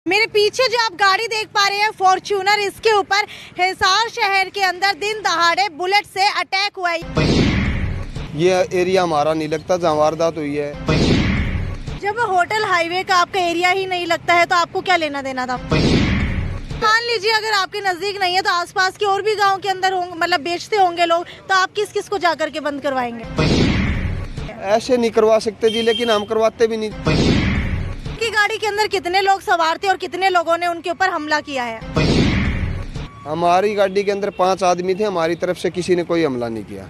मेरे पीछे जो आप गाड़ी देख पा रहे हैं फॉर्च्यूनर, इसके ऊपर हिसार शहर के अंदर दिन दहाड़े बुलेट से अटैक हुआ है। ये एरिया हमारा नहीं लगता जहाँ वारदात हुई है। जब होटल हाईवे का आपका एरिया ही नहीं लगता है तो आपको क्या लेना देना था? मान लीजिए अगर आपके नजदीक नहीं है तो आसपास के और भी गांव के अंदर होंगे, मतलब बेचते होंगे लोग, तो आप किस किस को जाकर के बंद करवाएंगे? ऐसे नहीं करवा सकते जी, लेकिन हम करवाते भी नहीं। की गाड़ी के अंदर कितने लोग सवार थे और कितने लोगों ने उनके ऊपर हमला किया है? हमारी गाड़ी के अंदर 5 आदमी थे, हमारी तरफ से किसी ने कोई हमला नहीं किया।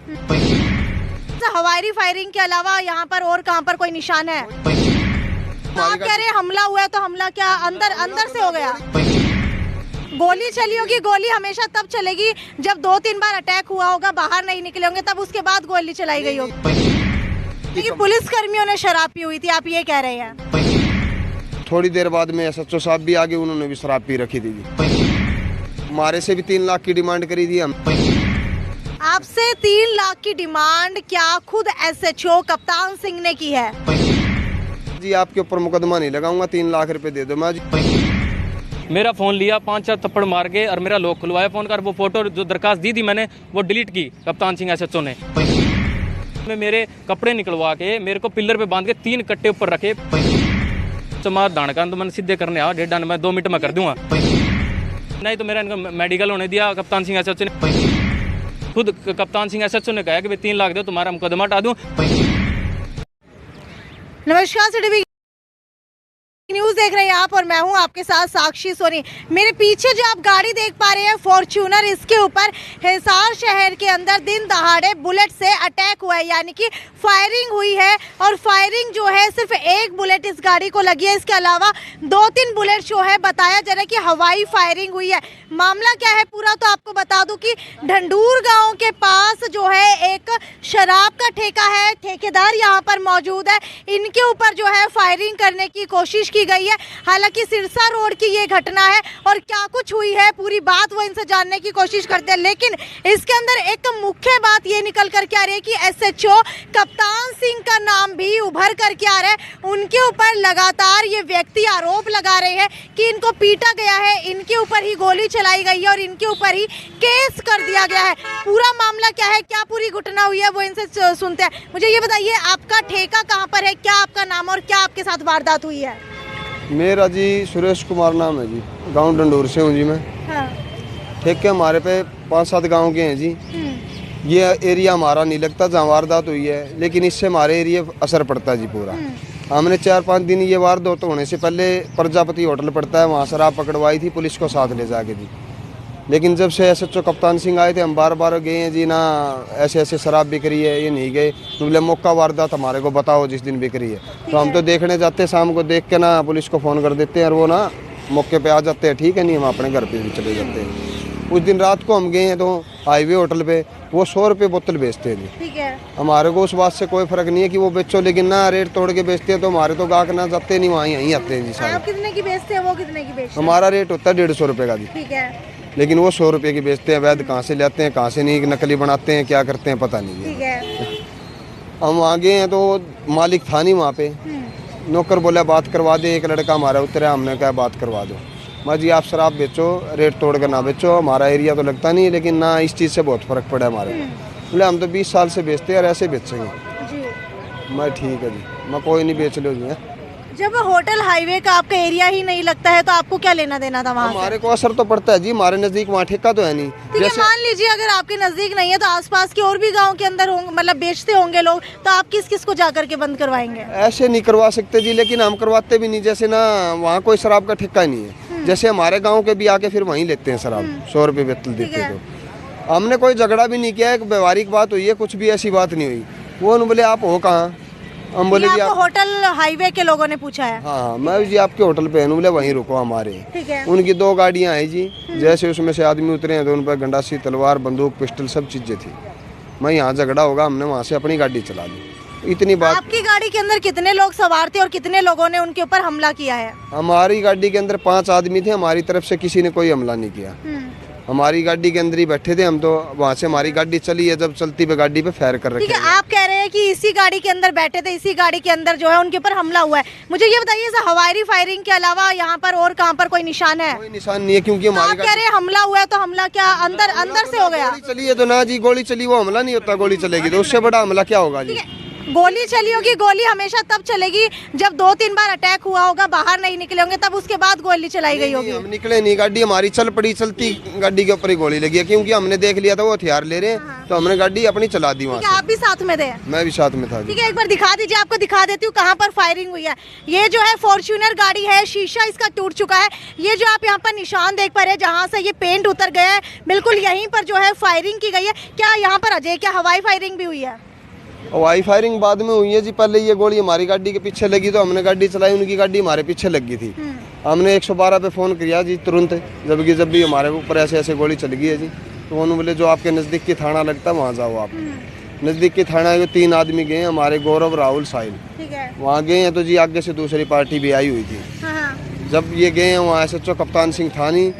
हवाई फायरिंग के अलावा यहाँ पर और कहाँ पर कोई निशान है? आप कह रहे हैं हमला हुआ है, तो हमला क्या अंदर से हो गया? गोली चली होगी। गोली हमेशा तब चलेगी जब 2-3 बार अटैक हुआ होगा, बाहर नहीं निकले होंगे, तब उसके बाद गोली चलाई गई होगी। लेकिन पुलिस कर्मियों ने शराब पी हुई थी, आप ये कह रहे हैं? थोड़ी देर बाद में SHO साहब भी आगे, उन्होंने भी शराब पी रखी थी। हमारे से भी 3 लाख की डिमांड करी थी। हम आपसे 3 लाख की डिमांड क्या खुद SHO कप्तान सिंह ने की है? जी आपके ऊपर मुकदमा नहीं लगाऊंगा, 3 लाख रुपए दे दो। मैं मेरा फ़ोन लिया, 5-4 थप्पड़ मार के और मेरा लॉक खुलवाया फ़ोन कर। वो फोटो जो दरखास्त दी थी मैंने, वो डिलीट की कप्तान सिंह SHO ने। मेरे कपड़े निकलवा के मेरे को पिलर पे बांध के 3 कट्टे ऊपर रखे। मार दानकान तो मैंने सीधे करने आ 1.5 मैं 2 मिनट में कर दूंगा, नहीं तो मेरा इनको मेडिकल होने दिया। कप्तान सिंह SHO ने खुद कप्तान सिंह SHO ने कहा कि 3 लाख दो, तुम्हारा मुकदमा हटा दूं। नमस्कार, सिटी न्यूज देख रहे हैं आप और मैं हूं आपके साथ साक्षी सोनी। मेरे पीछे जो आप गाड़ी देख पा रहे हैं फॉर्च्यूनर, इसके ऊपर हिसार शहर के अंदर दिन दहाड़े बुलेट से अटैक हुआ है, यानी कि फायरिंग हुई है। और फायरिंग जो है सिर्फ एक बुलेट इस गाड़ी को लगी है, इसके अलावा 2-3 बुलेट जो है बताया जा रहा है कि हवाई फायरिंग हुई है। मामला क्या है पूरा तो आपको बता दूं कि ढंडूर गांव के पास जो है एक शराब का ठेका है, ठेकेदार यहाँ पर मौजूद है। इनके ऊपर जो है फायरिंग करने की कोशिश की गई है। हालांकि सिरसा रोड की ये घटना है और क्या कुछ हुई है पूरी बात वो इनसे जानने की कोशिश करते हैं, लेकिन इसके अंदर एक मुख्य बात ये निकल कर के आ रही है कि SHO कप्तान सिंह का नाम भी उभर करके आ रहा है। उनके ऊपर लगातार ये व्यक्ति आरोप लगा रहे हैं कि इनको पीटा गया है, इनके ऊपर ही गोली चलाई गई है और इनके ऊपर ही केस कर दिया गया है। पूरा मामला क्या है, क्या पूरी घटना हुई है, वो इनसे सुनते हैं। मुझे ये बताइए, आपका ठेका कहाँ पर है, क्या आपका नाम और क्या आपके साथ वारदात हुई है? मेरा जी सुरेश कुमार नाम है जी, गांव ढंडूर से हूँ जी मैं। हाँ। ठेके हमारे पे 5-7 गांव के हैं जी। ये एरिया हमारा नहीं लगता जहाँ वारदात हुई है, लेकिन इससे हमारे एरिया असर पड़ता है जी पूरा। हमने 4-5 दिन ये वारदात होने से पहले प्रजापति होटल पड़ता है, वहाँ शराब पकड़वाई थी पुलिस को साथ ले जाके जी। लेकिन जब से SHO कप्तान सिंह आए थे, हम बार गए हैं जी, ना ऐसे शराब बिक रही है, ये नहीं गए। तो बोले मौका वारदात हमारे को बताओ जिस दिन बिक रही है, तो हम तो देखने जाते हैं, शाम को देख के ना पुलिस को फ़ोन कर देते हैं और वो ना मौके पे आ जाते हैं। ठीक है, नहीं हम अपने घर पे भी चले जाते हैं। उस दिन रात को हम गए हैं तो हाईवे होटल पे वो 100 रुपये बोतल बेचते हैं जी। ठीक है, हमारे को उस बात से कोई फ़र्क नहीं है कि वो बेचो, लेकिन ना रेट तोड़ के बेचते हैं तो हमारे तो गाहक ना जाते नहीं, वहाँ यहीं आते हैं जी सारे। आप कितने की बेचते हैं, वो कितने की बेचते हैं? हमारा रेट होता है 150 रुपये का जी। ठीक है, लेकिन वो 100 रुपये की बेचते हैं। वैध कहाँ से लाते हैं, कहाँ से नहीं, नकली बनाते हैं, क्या करते हैं पता नहीं है। ठीक है, हम वहाँ गए हैं तो मालिक था नहीं वहाँ पे। नौकर बोला बात करवा दे, एक लड़का हमारा उतरा, हमने कहा बात करवा दो। मैं जी आप शराब बेचो, रेट तोड़ कर ना बेचो, हमारा एरिया तो लगता नहीं है, लेकिन ना इस चीज़ से बहुत फ़र्क पड़ा हमारे। बोले हम तो 20 साल से बेचते हैं और ऐसे बेचेंगे। मैं ठीक है जी, मैं कोई नहीं बेच लो जी। जब होटल हाईवे का आपका एरिया ही नहीं लगता है तो आपको क्या लेना देना था वहाँ? हमारे को असर तो पड़ता है जी, हमारे नजदीक वहाँ ठेका तो है नहीं। जैसे मान लीजिए अगर आपके नजदीक नहीं है तो आसपास के और भी गांव के अंदर होंगे, मतलब बेचते होंगे लोग, तो आप किस किस को जाकर के बंद करवाएंगे? ऐसे नहीं करवा सकते जी, लेकिन हम करवाते भी नहीं। जैसे ना वहाँ कोई शराब का ठेका नहीं है, जैसे हमारे गाँव के भी आके फिर वहीं लेते हैं शराब, 100 रुपये बोतल देते हैं। तो हमने कोई झगड़ा भी नहीं किया, एक व्यवहारिक बात हुई है, कुछ भी ऐसी बात नहीं हुई। वो बोले आप हो कहाँ, हम बोले जी आप होटल हाईवे के लोगों ने पूछा है। हाँ, मैं जी आपके होटल पे बोले वहीं रुको हमारे। ठीक है, उनकी 2 गाड़ियाँ आई जी, जैसे उसमें से आदमी उतरे हैं तो उन पर गंडासी, तलवार, बंदूक, पिस्टल सब चीजें थी। मैं यहाँ झगड़ा होगा, हमने वहाँ से अपनी गाड़ी चला ली, इतनी बात। आपकी गाड़ी के अंदर कितने लोग सवार थे और कितने लोगों ने उनके ऊपर हमला किया है? हमारी गाड़ी के अंदर 5 आदमी थे, हमारी तरफ से किसी ने कोई हमला नहीं किया। हमारी गाड़ी के अंदर ही बैठे थे हम, तो वहाँ से हमारी गाड़ी चली है, जब चलती पे गाड़ी पे फायर कर रखे ठीक है, आप कह रहे हैं कि इसी गाड़ी के अंदर बैठे थे, इसी गाड़ी के अंदर जो है उनके ऊपर हमला हुआ है। मुझे ये बताइए सर, हवाई फायरिंग के अलावा यहाँ पर और कहाँ पर कोई निशान है? कोई निशान नहीं है, क्योंकि तो आप कह रहे हैं हमला हुआ है, तो हमला क्या अंदर से हो गया? गोली चली है तो ना जी, गोली चली वो हमला नहीं होता, गोली चलेगी तो उससे बड़ा हमला क्या होगा जी। गोली चली होगी, गोली हमेशा तब चलेगी जब 2-3 बार अटैक हुआ होगा, बाहर नहीं निकले होंगे, तब उसके बाद गोली चलाई गई होगी। हम निकले नहीं, गाड़ी हमारी चल पड़ी, चलती गाड़ी के ऊपर ही गोली लगी है, क्योंकि हमने देख लिया था वो हथियार ले रहे हैं, तो हमने गाड़ी अपनी चला दी वहाँ से। आप भी साथ में थे? मैं भी साथ में था। ठीक है, एक बार दिखा दीजिए, आपको दिखा देती हूँ कहाँ पर फायरिंग हुई है। ये जो है फॉर्च्यूनर गाड़ी है, शीशा इसका टूट चुका है। ये जो आप यहाँ पर निशान देख पा रहे हैं, जहाँ से ये पेंट उतर गया है, बिल्कुल यहीं पर जो है फायरिंग की गई है। क्या यहाँ पर अजय, क्या हवाई फायरिंग भी हुई है? हवाई फायरिंग बाद में हुई है जी, पहले ये गोली हमारी गाड़ी के पीछे लगी तो हमने गाड़ी चलाई, उनकी गाड़ी हमारे पीछे लगी थी। हमने 112 पे फ़ोन किया जी तुरंत, जब भी हमारे ऊपर ऐसे ऐसे गोली चल गई है जी, तो उन्होंने बोले जो आपके नज़दीक की थाना लगता है वहाँ जाओ आप। नज़दीक की थाना के 3 आदमी गए, हमारे गौरव, राहुल, साहिल, ठीक है, वहाँ गए हैं तो जी आगे से दूसरी पार्टी भी आई हुई थी। जब ये गए हैं वहाँ SHO कप्तान सिंह थानी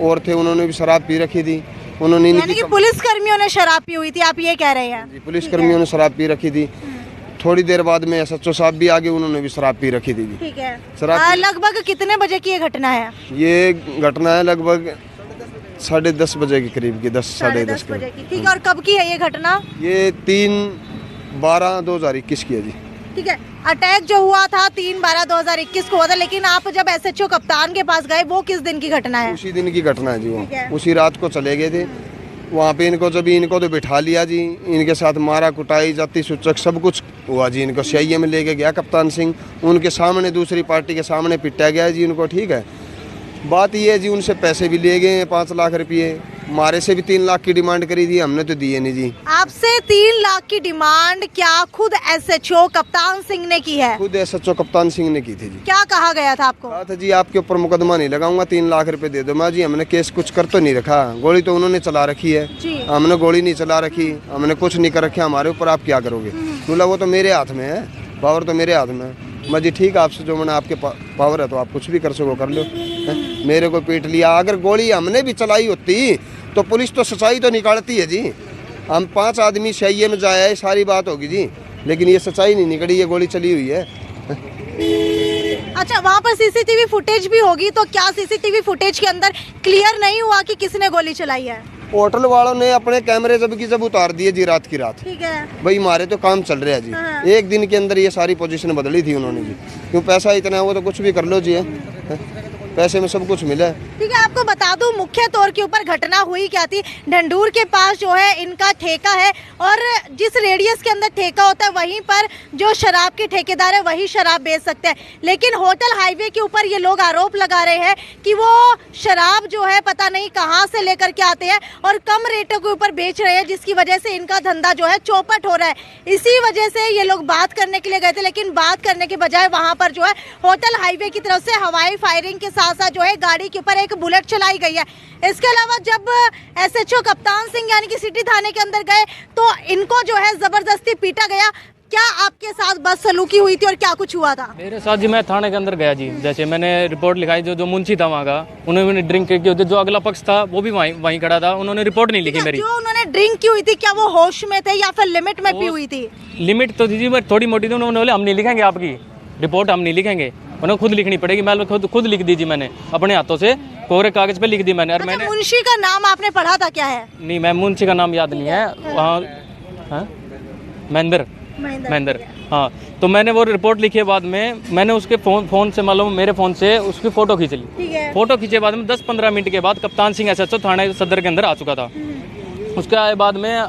और थे, उन्होंने भी शराब पी रखी थी। उन्होंने यानी कि पुलिस कर्मियों ने शराब पी हुई थी, आप ये कह रहे हैं? पुलिस कर्मियों ने शराब पी रखी थी। थोड़ी देर बाद में SHO साहब भी आगे, उन्होंने भी शराब पी रखी थी। ठीक है, शराब लगभग कितने बजे की ये घटना है? ये घटना है लगभग 10:30 बजे के करीब की, 10 साढ़े 10 बजे की। ठीक है, और कब की है ये घटना? ये 3/12/2021 की है जी। ठीक है, अटैक जो हुआ था 3/12/2021 को हुआ था, लेकिन आप जब SHO कप्तान के पास गए, वो किस दिन की घटना है? उसी दिन की घटना है जी, ठीक है। वो उसी रात को चले गए थे वहाँ पे। इनको तो बिठा लिया जी, इनके साथ मारा कुटाई, जाति सूचक सब कुछ हुआ जी। इनको CIA में लेके गया कप्तान सिंह, उनके सामने, दूसरी पार्टी के सामने पिटाया गया जी इनको। ठीक है, बात ये है जी, उनसे पैसे भी ले गए हैं 5 लाख रुपये, हमारे से भी 3 लाख की डिमांड करी थी, हमने तो दिए नहीं जी। आपसे 3 लाख की डिमांड क्या खुद SHO कप्तान सिंह ने की है? खुद SHO कप्तान सिंह ने की थी जी। क्या कहा गया था आपको? कहा था जी आपके ऊपर मुकदमा नहीं लगाऊंगा, 3 लाख रुपए दे दो। मैं जी हमने केस कुछ कर तो नहीं रखा, गोली तो उन्होंने चला रखी है जी। हमने गोली नहीं चला रखी, हमने कुछ नहीं कर रखा, हमारे ऊपर आप क्या करोगे? बोला वो तो मेरे हाथ में है, पावर तो मेरे हाथ में है। मैं जी ठीक है, आपसे जो मैंने आपके पावर है तो आप कुछ भी कर सको, कर लो। मेरे को पीट लिया, अगर गोली हमने भी चलाई होती तो पुलिस तो सच्चाई तो निकालती है जी। हम 5 आदमी CIA में जाए है, सारी बात होगी जी, लेकिन ये सच्चाई नहीं निकली, ये गोली चली हुई है। अच्छा, वहाँ पर CCTV फुटेज भी होगी, तो क्या CCTV फुटेज के अंदर क्लियर नहीं हुआ कि किसने गोली चलाई है? होटल वालों ने अपने कैमरे जब उतार दिए जी रात की रात। ठीक है भाई हमारे तो काम चल रहा है जी। हाँ। 1 दिन के अंदर ये सारी पोजीशन बदली थी उन्होंने जी, क्यों पैसा इतना है वो तो कुछ भी कर लो जी है? पैसे में सब कुछ मिला है। ठीक है, आपको बता दूं मुख्य तौर के ऊपर घटना हुई क्या थी। ढंढूर के पास जो है इनका ठेका है, और जिस रेडियस के अंदर ठेका होता है वहीं पर जो शराब के ठेकेदार है वही शराब बेच सकते हैं। लेकिन होटल हाईवे के ऊपर ये लोग आरोप लगा रहे हैं कि वो शराब जो है पता नहीं कहाँ से लेकर के आते हैं और कम रेटों के ऊपर बेच रहे हैं, जिसकी वजह से इनका धंधा जो है चौपट हो रहा है। इसी वजह से ये लोग बात करने के लिए गए थे, लेकिन बात करने के बजाय वहाँ पर जो है होटल हाईवे की तरफ से हवाई फायरिंग के साथ साथ जो है गाड़ी के ऊपर एक बुलेट चलाई गई है। इसके अलावा जब SHO कप्तान सिंह यानी कि सिटी थाने के अंदर गए तो इनको जो है जबरदस्ती पीटा गया। क्या आपके साथ बदसलूकी हुई थी और क्या कुछ हुआ था? मेरे साथ जी, मैं थाने के अंदर गया जी, जैसे मैंने रिपोर्ट लिखाई, जो मुंशी था वहाँ का, उन्होंने ड्रिंक की होती, जो अगला पक्ष था वो भी वहीं खड़ा था, उन्होंने रिपोर्ट नहीं लिखी मेरी। जो उन्होंने ड्रिंक की हुई थी, क्या वो होश में थे या फिर लिमिट में पी हुई थी? लिमिट तो जी थोड़ी मोटी थी। उन्होंने बोले हम नहीं लिखेंगे, आपकी रिपोर्ट हम नहीं लिखेंगे, उन्हें खुद लिखनी पड़ेगी। मैं खुद लिख दी जी, मैंने अपने हाथों से कोरे कागज पे लिख दी मैंने। और मैंने मुंशी का नाम आपने पढ़ा था क्या है? नहीं, मैं मुंशी का नाम याद नहीं है। वहाँ महेंद्र, हाँ। तो मैंने वो रिपोर्ट लिखी, बाद में मैंने उसके फोन से, मालूम मेरे फ़ोन से उसकी फ़ोटो खींच ली। फ़ोटो खींचे बाद में 10-15 मिनट के बाद कप्तान सिंह SHO थाने सदर के अंदर आ चुका था। उसके आए बाद में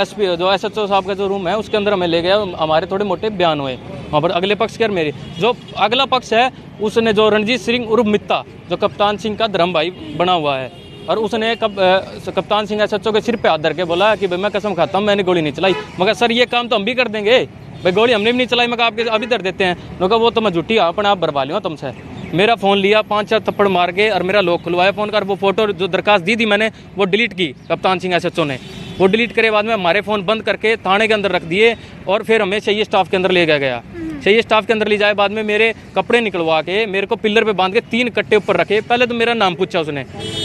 SP जो SHO साहब का जो रूम है उसके अंदर हमें ले गया। हमारे थोड़े मोटे बयान हुए वहाँ पर अगले पक्ष के। मेरे जो अगला पक्ष है उसने, जो रणजीत सिंह उर्फ मित्ता, जो कप्तान सिंह का धर्म भाई बना हुआ है, और उसने कप्तान सिंह SHO के सिर पे हाथ धर के बोला कि भाई मैं कसम खाता हूँ मैंने गोली नहीं चलाई। मगर सर ये काम तो हम भी कर देंगे भाई, गोली हमने भी नहीं चलाई। मगर आपके अभी धर देते हैं। लोग वो तो मैं झूठी अपने आप बर्बाद लिया तुमसे। मेरा फ़ोन लिया, 5-4 थप्पड़ मार के, और मेरा लॉक खुलवाया फ़ोन का। वो फोटो जो दरखास्त दी थी मैंने वो डिलीट की कप्तान सिंह SHO ने। वो डिलीट करे बाद में हमारे फ़ोन बंद करके थाने के अंदर रख दिए और फिर हमें चाहिए स्टाफ के अंदर ले गया। चाहिए स्टाफ के अंदर ले जाए बाद में मेरे कपड़े निकलवा के मेरे को पिलर पे बांध के 3 कट्टे ऊपर रखे। पहले तो मेरा नाम पूछा उसने,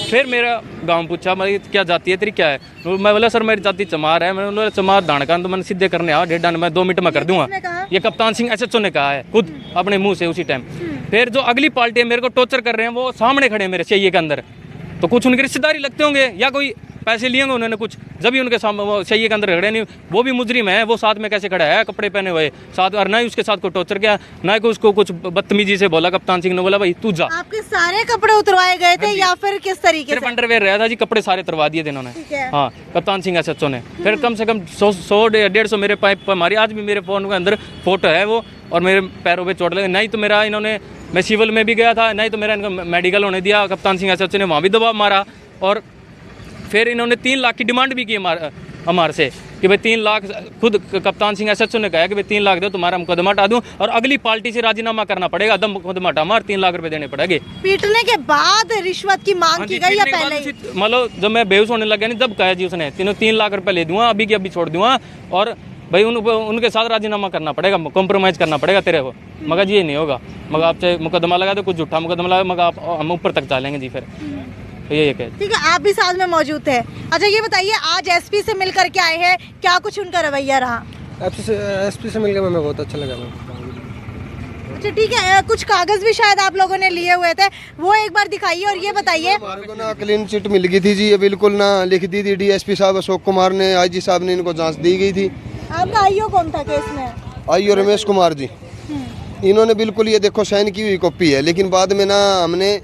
फिर मेरा गांव पूछा, मैं क्या जाती है तेरी क्या है। मैं बोला सर मेरी जाति चमार है। मैंने बोला चमार धानकान तो मैंने सीधे करने आ 1.5 मैं 2 मिनट में कर दूंगा। ये कप्तान सिंह SHO ने कहा है खुद अपने मुँह से उसी टाइम। फिर जो अगली पार्टी मेरे को टॉर्चर कर रहे हैं वो सामने खड़े हैं मेरे चाहिए के अंदर, तो कुछ उनके रिश्तेदारी लगते होंगे या कोई पैसे लिए होंगे उन्होंने कुछ, जब भी उनके सामने वो चाहिए के अंदर खड़े नहीं। वो भी मुजरिम है, वो साथ में कैसे खड़ा है कपड़े पहने हुए साथ, और ना ही उसके साथ कोई टॉर्चर किया, ना ही उसको कुछ बदतमीजी से बोला। कप्तान सिंह ने बोला भाई तू जा। आपके सारे कपड़े उतरवाए गए थे या फिर किस तरीके से? सिर्फ अंडरवेयर रहा था जी, कपड़े सारे उतरवा दिए थे इन्होंने। हाँ, कप्तान सिंह SHO ने। फिर कम से कम 100-150 मेरे पाइप मारी। आज भी मेरे फोन के अंदर फोटो है वो, और मेरे पैरों पे चोट लगी। नहीं तो मेरा इन्होंने, मैं सिविल में भी गया था, नहीं तो मेरा इनको मेडिकल होने दिया। कप्तान सिंह SHO ने वहाँ भी दबाव मारा, और फिर इन्होंने 3 लाख की डिमांड भी की हमारे से कि भाई 3 लाख। खुद कप्तान सिंह SHO ने कहा कि भाई 3 लाख दो तुम्हारा मुकदमा हटा दूं, और अगली पार्टी से राजीनामा करना पड़ेगा, दम मुकदमा हटा मार 3 लाख रुपए देने पड़ेंगे। पीटने के बाद रिश्वत की मांग की गई या पहले ही? मतलब जब मैं बेहोश होने लग गया नहीं, जब कहा जी उसने 3 लाख रुपए ले दूंगा, अभी की अभी छोड़ दूंगा, और भाई उनके साथ राजीनामा करना पड़ेगा, कॉम्प्रोमाइज़ करना पड़ेगा तेरे को। मगर ये नहीं होगा, मगर आप चाहे मुकदमा लगा दो, कुछ झूठा मुकदमा लगा, मगर हम ऊपर तक चलेंगे जी। फिर ये ठीक है, आप भी साथ में मौजूद थे। अच्छा ये बताइए, आज SP से मिल करके आए हैं, क्या कुछ उनका रवैया रहा? SP से मिलकर हमें बहुत अच्छा लगा। अच्छा ठीक है, कुछ कागज भी शायद आप लोगों ने लिए हुए थे, वो एक बार दिखाइए। और ये बताइए, हमारे को ना क्लीन चिट मिल गई थी जी, ये बिल्कुल ना लिख दी थी DSP साहब अशोक कुमार ने, IG साहब ने इनको जांच दी गई थी। आपका IO कौन था केस में? IO रमेश कुमार जी। इन्होंने बिल्कुल ये देखो साइन की हुई कॉपी है, लेकिन बाद में ना हमने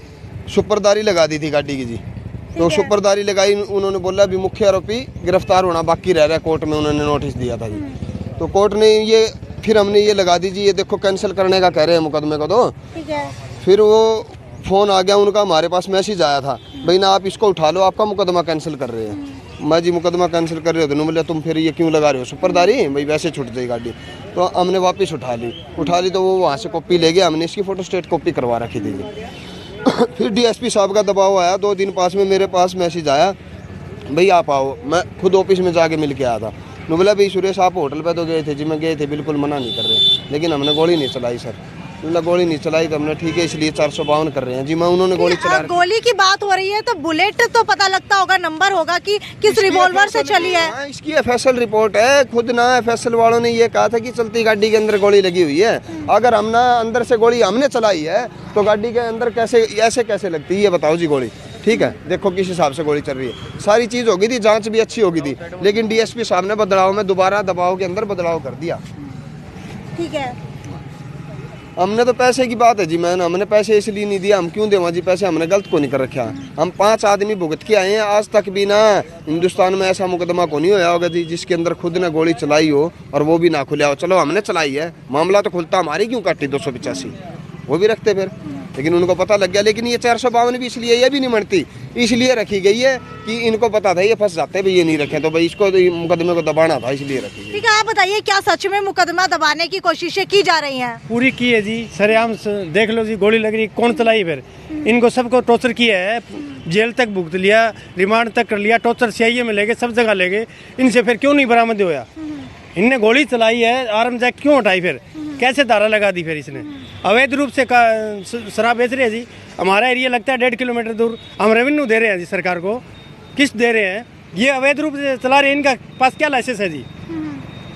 सुपरदारी लगा दी थी गाड़ी की जी। तो सुपरदारी लगाई, उन्होंने बोला भी मुख्य आरोपी गिरफ्तार होना बाकी रह रहा है, कोर्ट में उन्होंने नोटिस दिया था जी। तो कोर्ट ने ये, फिर हमने ये लगा दी जी, ये देखो कैंसिल करने का कह रहे हैं मुकदमे को। तो ठीक है, फिर वो फ़ोन आ गया उनका, हमारे पास मैसेज आया था भाई ना आप इसको उठा लो, आपका मुकदमा कैंसिल कर रहे हैं। मैं जी मुकदमा कैंसिल कर रहे हो, तो बोले तुम फिर ये क्यों लगा रहे हो सुपरदारी, भाई वैसे छूट जाए गाड़ी। तो हमने वापस उठा ली तो वो वहाँ से कॉपी ले गया, हमने इसकी फोटोस्टेट कॉपी करवा रखी थी जी। फिर DSP साहब का दबाव आया, 2 दिन पास में मेरे पास मैसेज आया भाई आप आओ। मैं खुद ऑफिस में जाके मिल के आया था। मैं बोला भाई सुरेश आप होटल पे तो गए थे जी? मैं गए थे, बिल्कुल मना नहीं कर रहे, लेकिन हमने गोली नहीं चलाई सर। मतलब गोली नहीं चलाई तो हमने ठीक है इसलिए 452 कर रहे हैं जी। मैं उन्होंने गोली चला, गोली की बात हो रही है तो बुलेट तो पता लगता होगा, नंबर होगा कि किस रिवॉल्वर से चली है। इसकी FSL रिपोर्ट है, खुद ना FSL वालों ने ये कहा था कि चलती गाड़ी के अंदर गोली लगी हुई है। अगर हम ना अंदर से गोली हमने चलाई है तो गाड़ी के अंदर कैसे लगती है ये बताओ जी गोली। ठीक है, देखो किस हिसाब से गोली चल रही है, सारी चीज़ होगी थी, जांच भी अच्छी होगी थी, लेकिन DSP साहब ने बदलाव में दोबारा दबाव के अंदर बदलाव कर दिया। ठीक है, हमने तो पैसे की बात है जी, हमने पैसे इसलिए नहीं दिया, हम क्यों देवा जी पैसे, हमने गलत को नहीं कर रखा। हम 5 आदमी भुगत के आए हैं, आज तक भी ना हिंदुस्तान में ऐसा मुकदमा को नहीं होया होगा जी जिसके अंदर खुद ने गोली चलाई हो और वो भी ना खुला हो। चलो हमने चलाई है, मामला तो खुलता, हमारी क्यों काटी 285 वो भी रखते फिर, लेकिन उनको पता लग गया। लेकिन ये 452 भी इसलिए ये भी नहीं मनती, इसलिए रखी गई है कि इनको पता था ये फंस जाते हैं, ये नहीं रखे, तो भाई इसको मुकदमे को दबाना था, इसलिए रखी गई। ठीक है, आप बताइए क्या सच में मुकदमा दबाने की कोशिशें की जा रही हैं? पूरी की है जी, सरेआम देख लो जी, गोली लग रही, कौन चलाई? फिर इनको सबको टॉर्चर किया है, जेल तक भुगत लिया, रिमांड तक कर लिया, टॉर्चर CIA में ले गए, सब जगह ले गए, इनसे फिर क्यों नहीं बरामद होया? इनने गोली चलाई है, आर्म जैक क्यों हटाई? फिर कैसे धारा लगा दी? फिर इसने अवैध रूप से शराब बेच रहे हैं जी। हमारा एरिया लगता है 1.5 किलोमीटर दूर, हम रेवेन्यू दे रहे हैं जी सरकार को, किस्त दे रहे हैं, ये अवैध रूप से चला रहे हैं। इनका पास क्या लाइसेंस है जी?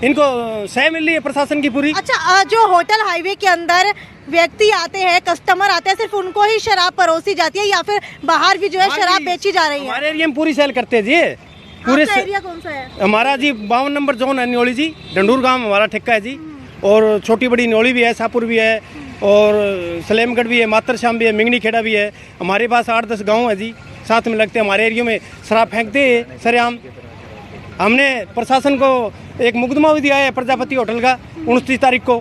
इनको सह मिल रही है प्रशासन की पूरी। अच्छा, जो होटल हाईवे के अंदर व्यक्ति आते हैं, कस्टमर आते हैं, सिर्फ उनको ही शराब परोसी जाती है या फिर बाहर भी जो है शराब बेची जा रही है? हमारे एरिया में पूरी सेल करते हैं जी। पूरे एरिया कौन सा है? हमारा जी 52 नंबर जोन है, न्योली जी, डंडूर गांव हमारा ठेका है जी, और छोटी बड़ी न्योली भी है, शाहपुर भी है, और सलेमगढ़ भी है, मातरश्याम भी है, मिंगनी खेड़ा भी है। हमारे पास 8-10 गांव है जी, साथ में लगते हैं। हमारे एरिया में शराब फेंकते हैं सरेआम। हमने प्रशासन को एक मुकदमा भी दिया है प्रजापति होटल का 29 तारीख को,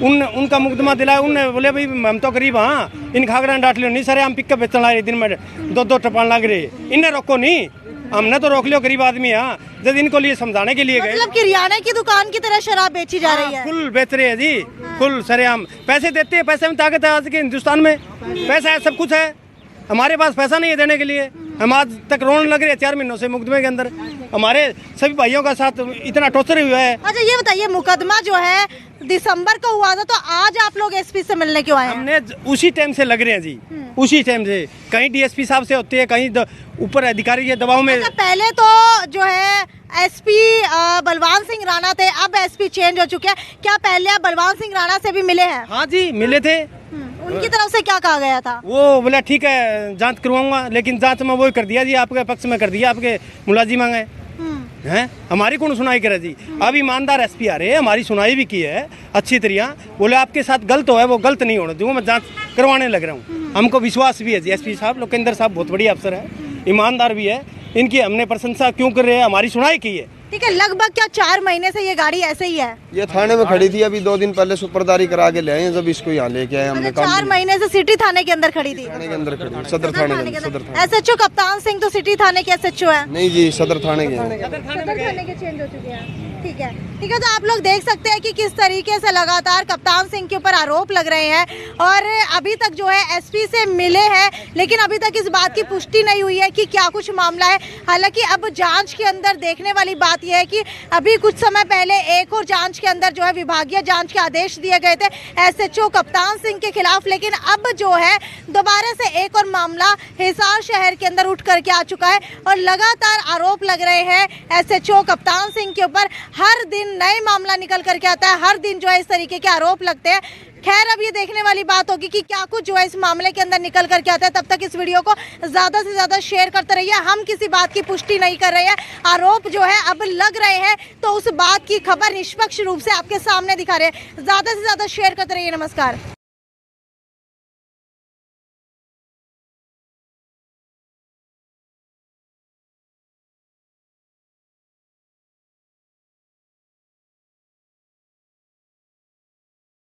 उनका मुकदमा दिलाया। उनने बोले भाई हम तो गरीब, हाँ इन खागड़ा डांट लियो नहीं, सरेआम पिकअप बेचने लग रहे, दिन में 2-2 टपान लग रहे, इन्हें रोको नहीं, हमने तो रोक लियो, गरीब आदमी। हाँ, जब इनको लिए समझाने के लिए गए, मतलब किराना की दुकान की तरह शराब बेची जा रही है? फुल बेच रहे हैं जी, फुल सरेआम। पैसे देते हैं, पैसे में ताकत है आज के हिंदुस्तान में, पैसा है, सब कुछ है। हमारे पास पैसा नहीं है देने के लिए, हम आज तक रोने लग रहे हैं 4 महीनों से मुकदमे के अंदर। हमारे सभी भाइयों का साथ इतना टॉर्चर हुआ है। अच्छा ये बताइए, मुकदमा जो है दिसंबर का हुआ था, तो आज आप लोग एसपी से मिलने क्यों आए हैं? हमने उसी टाइम से लग रहे हैं जी, उसी टाइम से। कहीं डीएसपी साहब से होते हैं, कहीं ऊपर अधिकारी के दबाव में। अच्छा, पहले तो जो है एसपी बलवान सिंह राणा थे, अब एसपी चेंज हो चुके हैं। क्या पहले आप बलवान सिंह राणा से भी मिले हैं? हाँ जी, मिले थे। उनकी तरफ से क्या कहा गया था? वो बोला ठीक है जांच करवाऊंगा, लेकिन जांच में वो कर दिया जी, आपके पक्ष में कर दिया, आपके मुलाजिम गए हैं। हमारी कौन सुनाई करे जी? अब ईमानदार एसपी आ रहे हैं, हमारी सुनाई भी की है अच्छी तरह। बोले आपके साथ गलत हो है, वो गलत नहीं होने दूंगा, मैं जांच करवाने लग रहा हूँ। हमको विश्वास भी है जी, एसपी साहब लोकेंद्र साहब बहुत बढ़िया अफसर है, ईमानदार भी है। इनकी हमने प्रशंसा क्यों कर रहे हैं, हमारी सुनाई की है। ठीक है, लगभग क्या 4 महीने से ये गाड़ी ऐसे ही है? ये थाने में खड़ी थी, अभी 2 दिन पहले सुपरदारी करा के ले आए हैं, जब इसको यहाँ लेके आए हमने। 4 महीने से सिटी थाने के अंदर खड़ी थी? थाने के अंदर खड़ी, सदर थाने के अंदर। एसएचओ कप्तान सिंह तो सिटी थाने के एसएचओ है? नहीं जी, सदर थाने के हैं। सदर थाने के चेंज हो चुके हैं। ठीक है, ठीक है। तो आप लोग देख सकते हैं कि किस तरीके से लगातार कप्तान सिंह के ऊपर आरोप लग रहे हैं, और अभी तक जो है एसपी से मिले हैं, लेकिन अभी तक इस बात की पुष्टि नहीं हुई है कि क्या कुछ मामला है। हालांकि अब जांच के अंदर देखने वाली बात यह है कि अभी कुछ समय पहले एक और जांच के अंदर जो है विभागीय जांच के आदेश दिए गए थे एसएचओ कप्तान सिंह के खिलाफ, लेकिन अब जो है दोबारा से एक और मामला हिसार शहर के अंदर उठ करके आ चुका है, और लगातार आरोप लग रहे हैं एसएचओ कप्तान सिंह के ऊपर। हर दिन नए मामला निकल करके आता है, हर दिन जो है इस तरीके के आरोप लगते हैं। खैर, अब ये देखने वाली बात होगी कि क्या कुछ जो है इस मामले के अंदर निकल करके आता है। तब तक इस वीडियो को ज़्यादा से ज़्यादा शेयर करते रहिए। हम किसी बात की पुष्टि नहीं कर रहे हैं, आरोप जो है अब लग रहे हैं, तो उस बात की खबर निष्पक्ष रूप से आपके सामने दिखा रहे हैं। ज़्यादा से ज़्यादा शेयर करते रहिए। नमस्कार।